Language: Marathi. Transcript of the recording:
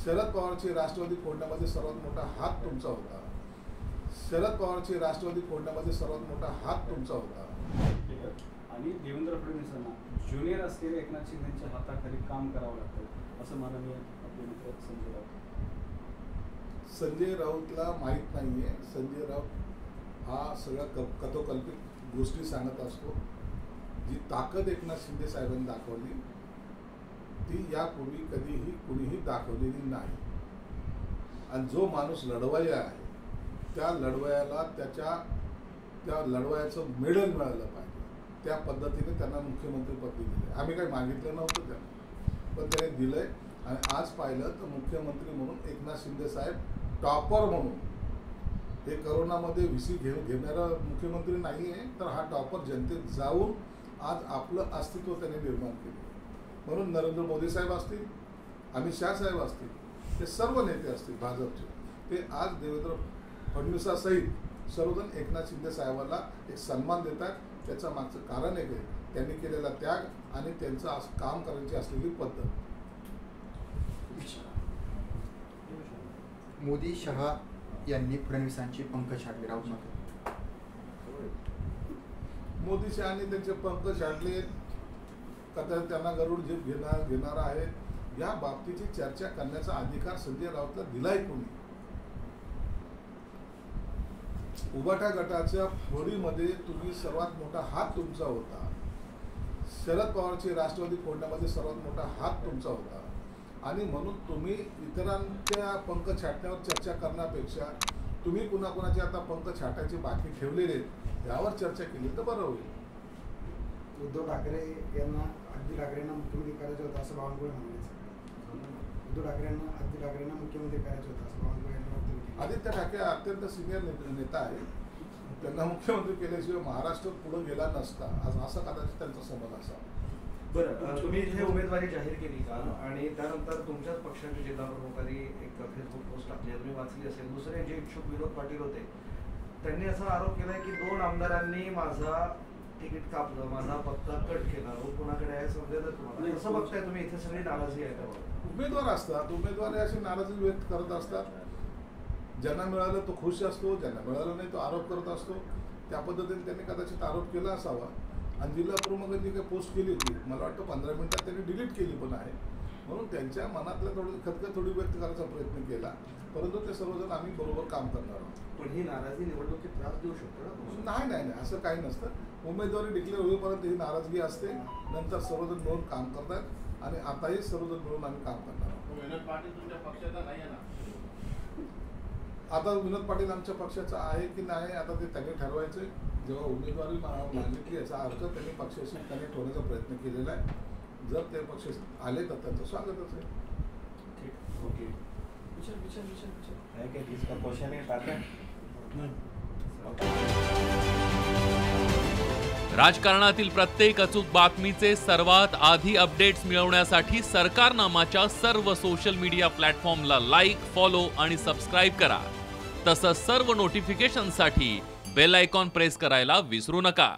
शरद पवारची राष्ट्रवादी फोडण्यामध्ये सर्वात मोठा हात तुमचा होता. शरद पवारची राष्ट्रवादी फोडण्यामध्ये सर्वात मोठा हात तुमचा होता. आणि देवेंद्र फडणवीसांना ज्युनियर असलेल्या एकनाथ शिंदेच्या हाताखाली काम करावं लागतं असं माननीय आपले मित्र संजय राऊत. संजय राऊतला माहीत नाहीये. संजय राऊत हा सगळ्या कथोकल्पित गोष्टी सांगत असतो. जी ताकद एकनाथ शिंदे साहेबांनी दाखवली ती यापूर्वी कधीही कुणीही दाखवलेली नाही. आणि जो माणूस लढवय्या आहे त्या लढवय्याला त्या लढवय्याचं मेडल मिळालं पाहिजे. त्या पद्धतीने त्यांना मुख्यमंत्रीपद दिले. आम्ही काही मागितलं नव्हतं त्यांना, पण त्याने दिलंय. आणि आज पाहिलं तर मुख्यमंत्री म्हणून एकनाथ शिंदे साहेब टॉपर म्हणून, हे करोनामध्ये VC घेणारा मुख्यमंत्री नाही आहे, तर हा टॉपर जनतेत जाऊन आज आपलं अस्तित्व त्याने निर्माण केले. म्हणून नरेंद्र मोदी साहेब असतील, अमित शाह साहेब असतील, हे सर्व नेते असतील भाजपचे, ते आज देवेंद्र फडणवीसासहित सर्वजण एकनाथ शिंदे साहेबांना एक सन्मान देतात. त्याचं मागचं कारण एक आहे त्यांनी केलेला त्याग आणि त्यांचं काम करायची असलेली पद्धत. मोदी शहा यांनी फडणवीसांची पंख छाडले. राऊत मोदी शहानी त्यांचे पंख छाडले का त्यांना गरुड जीप घेणार आहेत या बाबतीची चर्चा करण्याचा अधिकार संजय राऊतला दिलाय कोणी? उबाटा गटाच्या फोडीमध्ये तुम्ही सर्वात मोठा हात तुमचा होता. शरद पवारची राष्ट्रवादी फोडण्यामध्ये सर्वात मोठा हात तुमचा होता. आणि म्हणून तुम्ही इतरांच्या पंख छाटण्यावर चर्चा करण्यापेक्षा तुम्ही कुणाकुणाचे आता पंख छाटायचे बाकी ठेवलेले यावर चर्चा केली तर बरं होईल. उद्धव ठाकरे यांना आदित्य ठाकरेंना मुख्यमंत्री करायचं होतं असं बावनकुळे म्हणाले. उद्धव ठाकरेंना आदित्य ठाकरेंना मुख्यमंत्री करायचं होतं असं बावनकुळे यांनी. आदित्य ठाकरे अत्यंत सिनियर नेता आहे. त्यांना मुख्यमंत्री केल्याशिवाय महाराष्ट्र पुढे गेला नसता असं कदाचित त्यांचा समज असावा. बरं, तुम्ही इथे उमेदवारी जाहीर केली का? आणि त्यानंतर तुमच्याच पक्षाचे जिल्हा प्रमुखांनी एक फेसबुक पोस्ट टाकली, तुम्ही वाचली असेल. दुसरे जे इच्छुक विनोद पाटील होते त्यांनी असा आरोप केलाय की 2 आमदारांनी माझा तिकीट कापलं, माझा पत्ता कट केला. कोणाकडे आहे समजेल तुम्हाला? कसं बघताय तुम्ही? इथे सगळी नाराजी आहे त्यावर. उमेदवार असतात, उमेदवार अशी नाराजी व्यक्त करत असतात. ज्यांना मिळालं तो खुश असतो, ज्यांना मिळालं नाही तो आरोप करत असतो. त्या पद्धतीने त्यांनी कदाचित आरोप केला असावा. आणि जिल्हा प्रमुखांनी काही पोस्ट केली होती, मला वाटतं 15 मिनिटात त्यांनी डिलीट केली पण आहे. म्हणून त्यांच्या मनातलं खदखद थोडी व्यक्त करायचा प्रयत्न केला. परंतु ते सर्वजण आम्ही बरोबर काम करणार आहोत. पण ही नाराजी निवडणुकीत त्रास देऊ शकतो? नाही, असं काही नसतं. उमेदवारी डिक्लेअर होईपर्यंत ही नाराजगी असते. नंतर सर्वजण मिळून काम करतात आणि आताही सर्वजण मिळून आम्ही काम करणार आहोत. विनोद पाटील तुमच्या पक्षाचा नाही आहे ना? आता विनोद पाटील आमच्या पक्षाचा आहे की नाही आता ते त्यांनी ठरवायचे. जेव्हा उमेदवारी मागितली याचा अर्थ त्यांनी पक्षाशी कनेक्ट होण्याचा प्रयत्न केलेला आहे. जर ते पक्ष आले तर त्यांचं स्वागतच आहे. ठीक, ओके. राजकारणातील प्रत्येक अचूक बातमीचे सर्वात आधी अपडेट्स मिळवण्यासाठी सरकारनामाच्या सर्व सोशल मीडिया प्लॅटफॉर्मला लाईक, फॉलो आणि सबस्क्राईब करा. तसंच सर्व नोटिफिकेशनसाठी बेल आयकॉन प्रेस करायला विसरू नका.